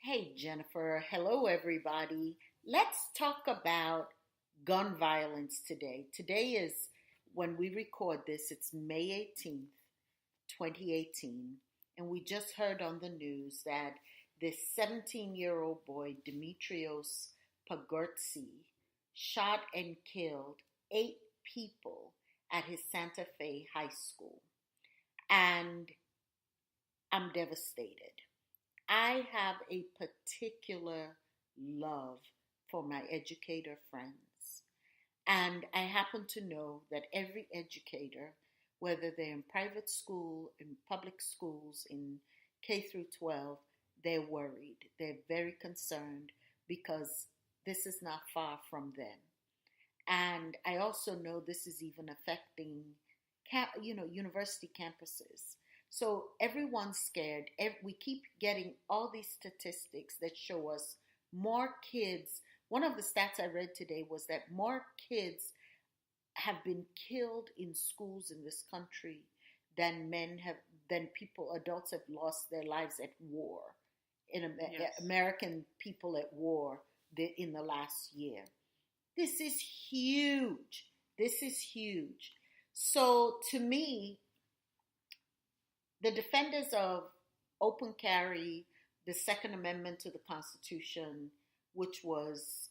Hey, Jennifer. Hello, everybody. Let's talk about gun violence today. Today is when we record this, it's May 18th, 2018. And we just heard on the news that this 17-year-old boy, Demetrios Pagurtsi, shot and killed 8 people at his Santa Fe high school. And I'm devastated. I have a particular love for my educator friends. And I happen to know that every educator, whether they're in private school, in public schools, in K through 12, they're worried. They're very concerned because this is not far from them. And I also know this is even affecting, university campuses. So everyone's scared. We keep getting all these statistics that show us more kids. One of the stats I read today was that more kids have been killed in schools in this country than adults have lost their lives at war, Yes. American people at war in the last year. This is huge. This is huge. So to me, the defenders of open carry, the Second Amendment to the Constitution, which was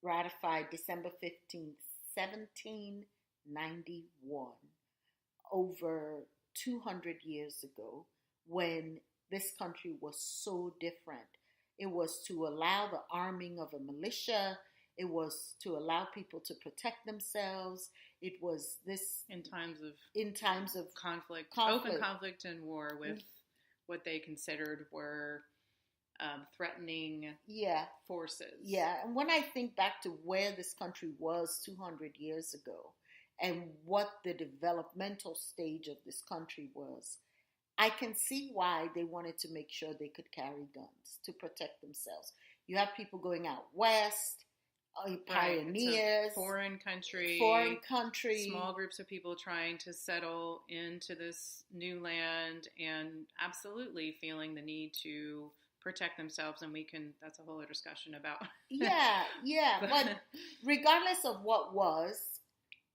ratified December 15th, 1791, over 200 years ago, when this country was so different. It was to allow the arming of a militia. It was to allow people to protect themselves. It was this in times of conflict. Open conflict and war with what they considered were threatening forces. Yeah, and when I think back to where this country was 200 years ago and what the developmental stage of this country was, I can see why they wanted to make sure they could carry guns to protect themselves. You have people going out west, pioneers, foreign country, small groups of people trying to settle into this new land and absolutely feeling the need to protect themselves. And that's a whole other discussion about. But regardless of what was,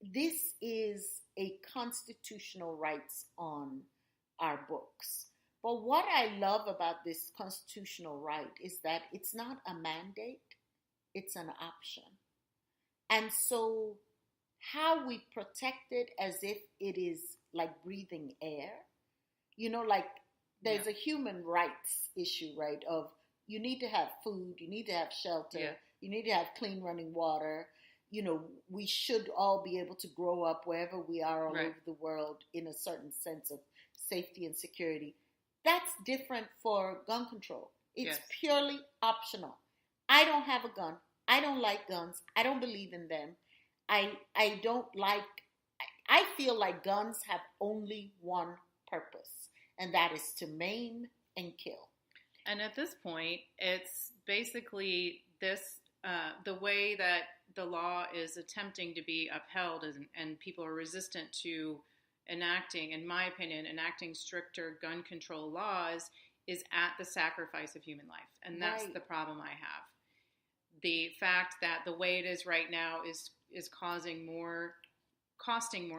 this is a constitutional rights on our books. But what I love about this constitutional right is that it's not a mandate. It's an option. And so how we protect it as if it is like breathing air, like there's a human rights issue, right? Of you need to have food, you need to have shelter, you need to have clean running water. We should all be able to grow up wherever we are all over the world in a certain sense of safety and security. That's different for gun control. It's purely optional. I don't have a gun. I don't like guns. I don't believe in them. I feel like guns have only one purpose, and that is to maim and kill. And at this point, it's basically the way that the law is attempting to be upheld and people are resistant to in my opinion, enacting stricter gun control laws is at the sacrifice of human life. And that's the problem I have. The fact that the way it is right now is costing more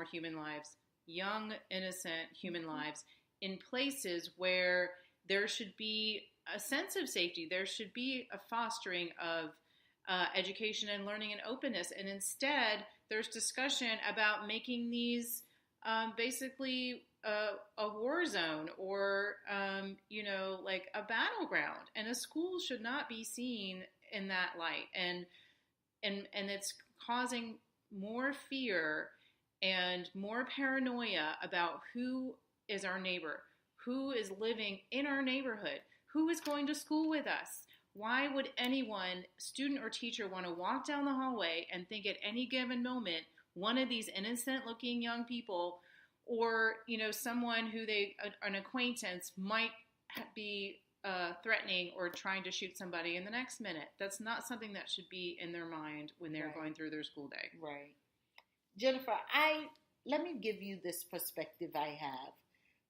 human lives, young, innocent human lives, in places where there should be a sense of safety. There should be a fostering of education and learning and openness. And instead, there's discussion about making these basically a war zone or, like a battleground. And a school should not be seen in that light. And it's causing more fear and more paranoia about who is our neighbor, who is living in our neighborhood, who is going to school with us. Why would anyone, student or teacher, want to walk down the hallway and think at any given moment one of these innocent-looking young people or, someone who an acquaintance might be threatening or trying to shoot somebody in the next minute? That's not something that should be in their mind when they're going through their school day. Right. Jennifer, let me give you this perspective I have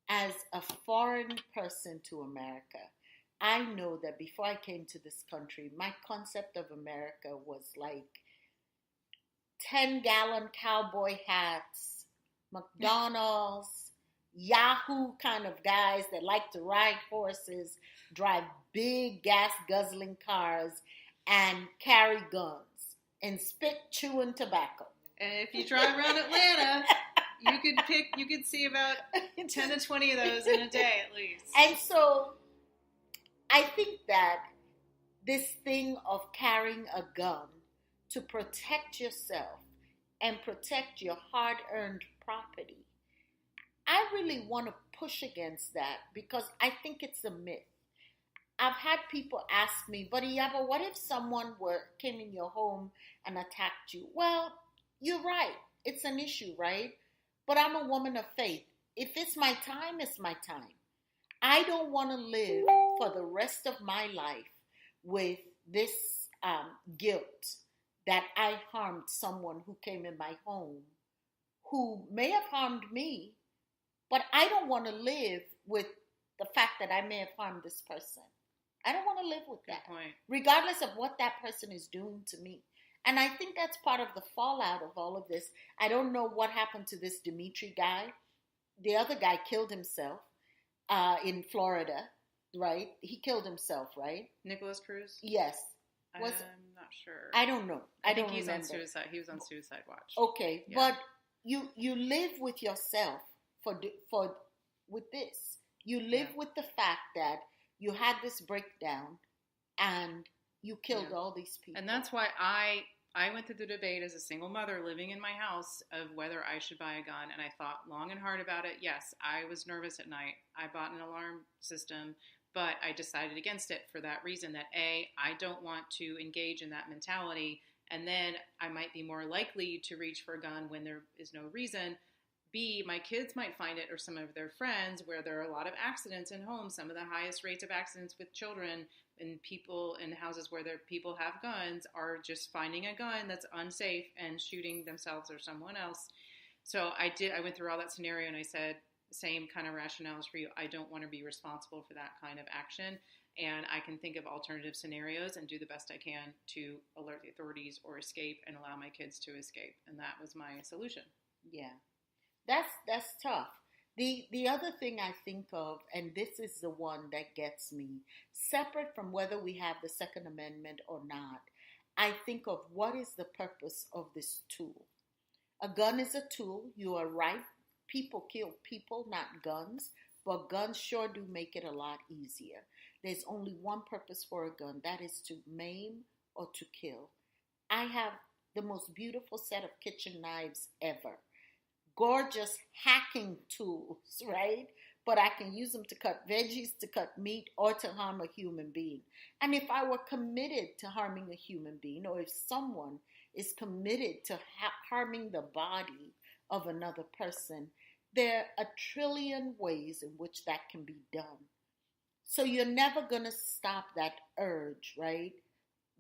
as a foreign person to America. I know that before I came to this country, my concept of America was like 10-gallon cowboy hats, McDonald's, Yahoo kind of guys that like to ride horses, drive big gas guzzling cars, and carry guns and spit chewing tobacco. And if you drive around Atlanta, you could see about 10 to 20 of those in a day at least. And so I think that this thing of carrying a gun to protect yourself and protect your hard-earned property, I really want to push against that because I think it's a myth. I've had people ask me, but what if someone came in your home and attacked you? Well, you're right. It's an issue, right? But I'm a woman of faith. If it's my time, it's my time. I don't want to live for the rest of my life with this guilt that I harmed someone who came in my home who may have harmed me, but I don't want to live with the fact that I may have harmed this person. I don't want to live with that, regardless of what that person is doing to me. And I think that's part of the fallout of all of this. I don't know what happened to this Dimitri guy. The other guy killed himself in Florida, right? He killed himself, right? Nicholas Cruz? Yes. I'm not sure. I don't know. I think he's on suicide. He was on suicide watch. Okay, yeah. But you live with yourself with this. You live with the fact that you had this breakdown and you killed all these people. And that's why I went through the debate as a single mother living in my house of whether I should buy a gun. And I thought long and hard about it. Yes, I was nervous at night. I bought an alarm system, but I decided against it for that reason that A, I don't want to engage in that mentality. And then I might be more likely to reach for a gun when there is no reason. B, my kids might find it, or some of their friends, where there are a lot of accidents in homes. Some of the highest rates of accidents with children and people in houses where people have guns are just finding a gun that's unsafe and shooting themselves or someone else. So I went through all that scenario and I said, same kind of rationales for you. I don't want to be responsible for that kind of action. And I can think of alternative scenarios and do the best I can to alert the authorities or escape and allow my kids to escape. And that was my solution. Yeah. That's tough. The other thing I think of, and this is the one that gets me, separate from whether we have the Second Amendment or not, I think of what is the purpose of this tool. A gun is a tool. You are right. People kill people, not guns, but guns sure do make it a lot easier. There's only one purpose for a gun. That is to maim or to kill. I have the most beautiful set of kitchen knives ever. Gorgeous hacking tools, right? But I can use them to cut veggies, to cut meat, or to harm a human being. And if I were committed to harming a human being, or if someone is committed to harming the body of another person, there are a trillion ways in which that can be done. So you're never going to stop that urge, right?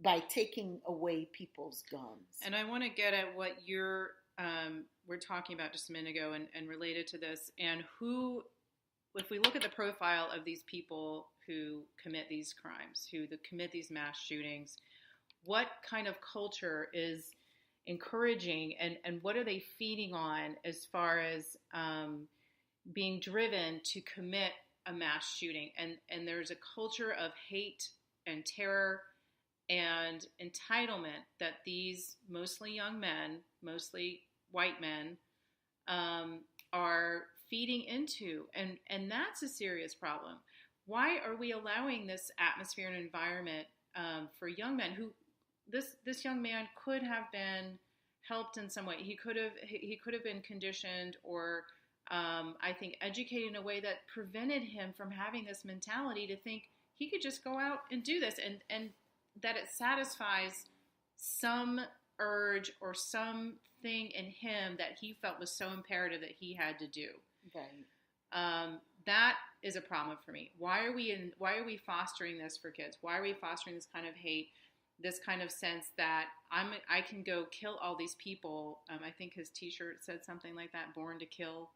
By taking away people's guns. And I want to get at what we're talking about just a minute ago and related to this, and who, if we look at the profile of these people who commit these crimes, who commit these mass shootings, what kind of culture is encouraging and what are they feeding on as far as being driven to commit a mass shooting? And there's a culture of hate and terror and entitlement that these mostly young men, mostly white men, are feeding into. And that's a serious problem. Why are we allowing this atmosphere and environment for young men who, this young man could have been helped in some way. He could have been conditioned or I think educated in a way that prevented him from having this mentality to think he could just go out and do this, and that it satisfies some urge or something in him that he felt was so imperative that he had to do. Right. That is a problem for me. Why are we fostering this for kids? Why are we fostering this kind of hate? This kind of sense that I can go kill all these people. I think his T-shirt said something like that, "Born to Kill."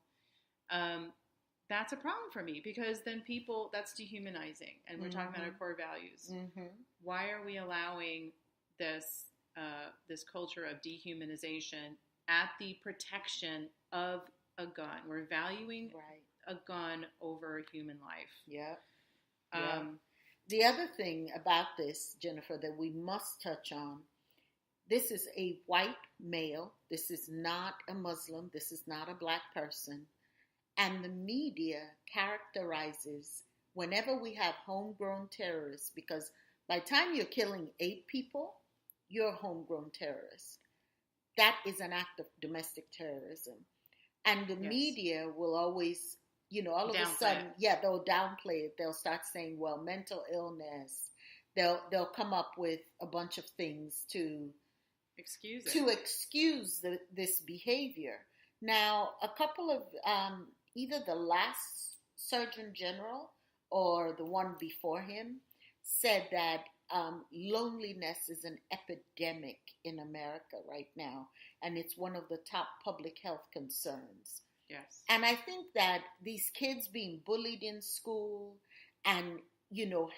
that's a problem for me, because then people, that's dehumanizing, and we're talking about our Mm-hmm. core values. Mm-hmm. Why are we allowing this this culture of dehumanization at the protection of a gun? We're valuing Right. a gun over a human life. Yeah. Yeah. Um, The other thing about this, Jennifer, that we must touch on, this is a white male. This is not a Muslim. This is not a black person. And the media characterizes whenever we have homegrown terrorists, because by the time you're killing 8 people, you're a homegrown terrorist. That is an act of domestic terrorism. And the yes. media will always, all of a Downplay sudden, it. yeah, they'll downplay it. They'll start saying, well, mental illness. They'll come up with a bunch of things to Excuse it. excuse this behavior. Now, a couple of either the last Surgeon General or the one before him said that loneliness is an epidemic in America right now, and it's one of the top public health concerns. Yes. And I think that these kids being bullied in school and,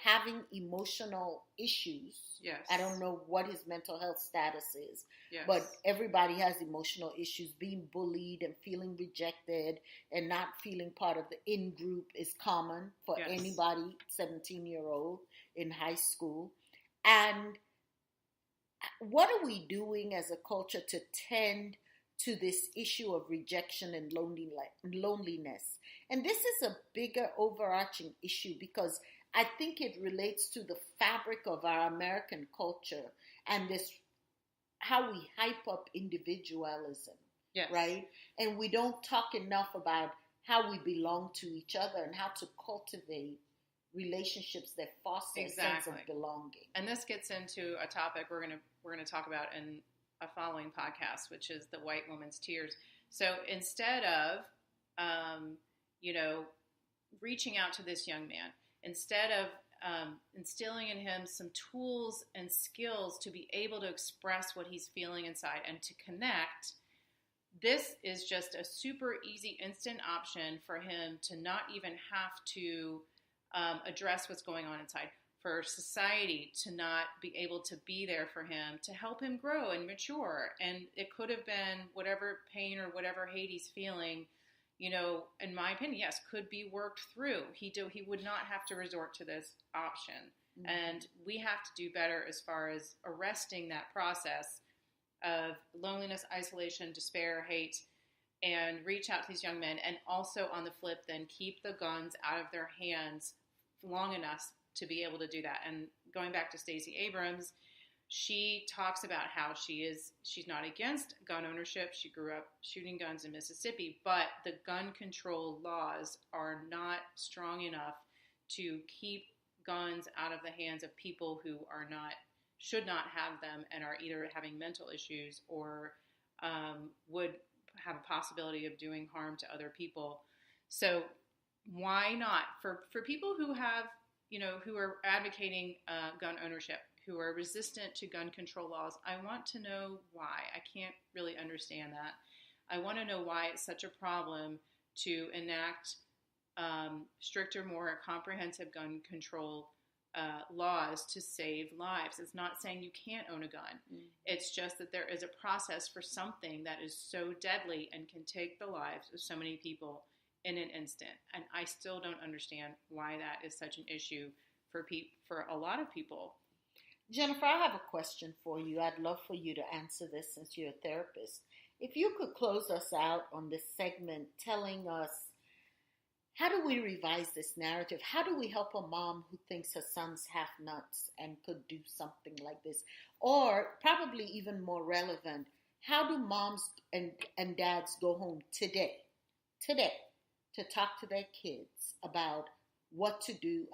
having emotional issues. Yes. I don't know what his mental health status is, yes. but everybody has emotional issues. Being bullied and feeling rejected and not feeling part of the in-group is common for yes. anybody 17-year-old in high school. And what are we doing as a culture to tend to this issue of rejection and loneliness? And this is a bigger overarching issue, because I think it relates to the fabric of our American culture and this, how we hype up individualism, yes. right? And we don't talk enough about how we belong to each other and how to cultivate relationships that foster exactly. a sense of belonging. And this gets into a topic we're gonna talk about in a following podcast, which is the white woman's tears. So instead of reaching out to this young man, instead of instilling in him some tools and skills to be able to express what he's feeling inside and to connect, this is just a super easy, instant option for him to not even have to address what's going on inside, for society to not be able to be there for him, to help him grow and mature. And it could have been whatever pain or whatever hate he's feeling, in my opinion, yes, could be worked through. He would not have to resort to this option. Mm-hmm. And we have to do better as far as arresting that process of loneliness, isolation, despair, hate, and reach out to these young men. And also on the flip, then keep the guns out of their hands long enough to be able to do that. And going back to Stacey Abrams, she talks about how she's not against gun ownership. She grew up shooting guns in Mississippi, but the gun control laws are not strong enough to keep guns out of the hands of people who should not have them and are either having mental issues or would have a possibility of doing harm to other people. So why not, for people who have, who are advocating gun ownership, who are resistant to gun control laws, I want to know why. I can't really understand that. I want to know why it's such a problem to enact stricter, more comprehensive gun control laws to save lives. It's not saying you can't own a gun. Mm-hmm. It's just that there is a process for something that is so deadly and can take the lives of so many people in an instant. And I still don't understand why that is such an issue for a lot of people. Jennifer, I have a question for you. I'd love for you to answer this since you're a therapist. If you could close us out on this segment telling us, how do we revise this narrative? How do we help a mom who thinks her son's half nuts and could do something like this? Or probably even more relevant, how do moms and dads go home today, to talk to their kids about what to do?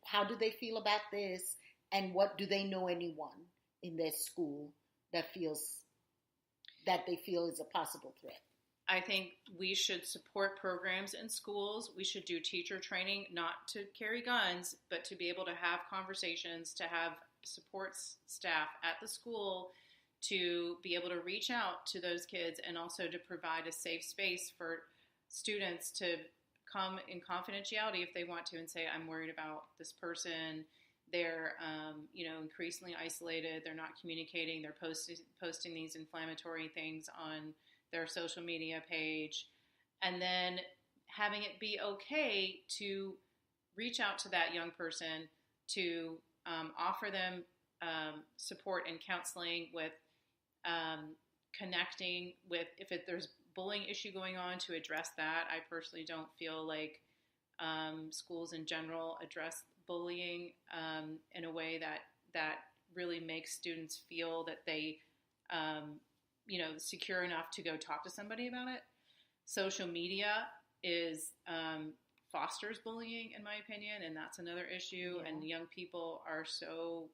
How do they feel about this? And what do they know anyone in their school that they feel is a possible threat? I think we should support programs in schools. We should do teacher training, not to carry guns, but to be able to have conversations, to have support staff at the school, to be able to reach out to those kids, and also to provide a safe space for students to come in confidentiality if they want to and say, I'm worried about this person. They're, increasingly isolated. They're not communicating. They're posting these inflammatory things on their social media page. And then having it be okay to reach out to that young person, to offer them support and counseling with connecting with, if there's bullying issue going on, to address that. I personally don't feel like schools in general address bullying in a way that really makes students feel that they, secure enough to go talk to somebody about it. Social media fosters bullying, in my opinion, and that's another issue. Yeah. And young people are so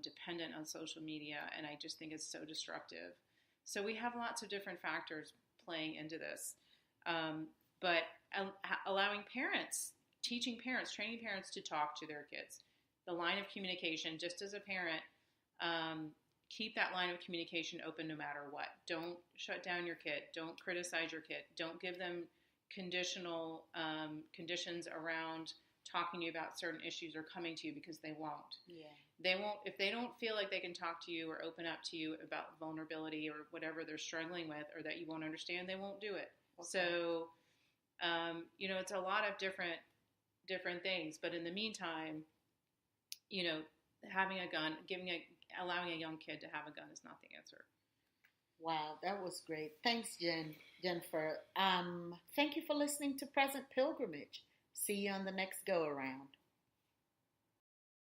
dependent on social media, and I just think it's so destructive. So we have lots of different factors playing into this, but allowing parents, teaching parents, training parents to talk to their kids. The line of communication, just as a parent, keep that line of communication open no matter what. Don't shut down your kid. Don't criticize your kid. Don't give them conditional conditions around talking to you about certain issues or coming to you, because they won't. Yeah. They won't, if they don't feel like they can talk to you or open up to you about vulnerability or whatever they're struggling with, or that you won't understand, they won't do it. Okay. So, it's a lot of different things. But in the meantime, having a gun, allowing a young kid to have a gun is not the answer. Wow, that was great. Thanks, Jennifer. Thank you for listening to Present Pilgrimage. See you on the next go around.